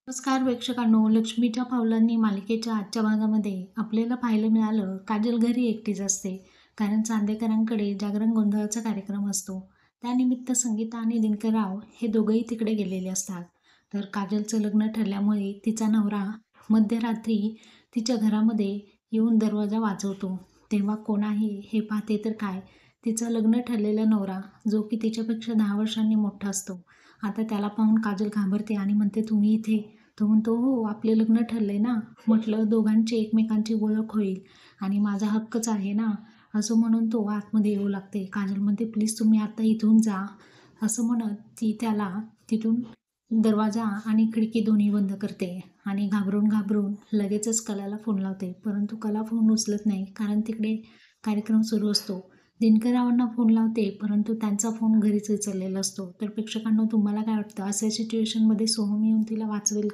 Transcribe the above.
नमस्कार प्रेक्षकांनो, लक्ष्मीच्या पावलांनी मालिकेच्या आजच्या भागामध्ये आपल्याला पाहायला मिळालं, काजल घरी एकटीच असते. कारण चांदेकरांकडे जागरण गोंधळाचा कार्यक्रम असतो. त्यानिमित्त संगीता आणि दिनकरराव हे दोघंही तिकडे गेलेले असतात. तर काजलचं लग्न ठरल्यामुळे तिचा नवरा मध्यरात्री तिच्या घरामध्ये येऊन दरवाजा वाजवतो. तेव्हा कोण आहे हे पाहते तर काय, तिचं लग्न ठरलेला नवरा, जो की तिच्यापेक्षा 10 वर्षांनी मोठा असतो. आता त्याला पाहून काजल घाबरते आणि म्हणते, तुम्ही इथे? तो म्हणतो, हो, आपले लग्न ठरले ना. म्हटलं दोघांची एकमेकांची ओळख होईल आणि माझा हक्कच आहे ना. असं म्हणून तो आतमध्ये येऊ लागते. काजल म्हणते, प्लीज तुम्ही आता इथून जा. असं म्हणत ती त्याला तिथून दरवाजा आणि खिडकी दोन्ही बंद करते आणि घाबरून घाबरून लगेचच कलाला फोन लावते. परंतु कला फोन उचलत नाही, कारण तिकडे कार्यक्रम सुरू असतो. दिनकररावांना फोन लावते, परंतु त्यांचा फोन घरीच उचललेला असतो. तर प्रेक्षकांनो, तुम्हाला काय वाटतं, अशा सिच्युएशनमध्ये सोहम येऊन तिला वाचवेल?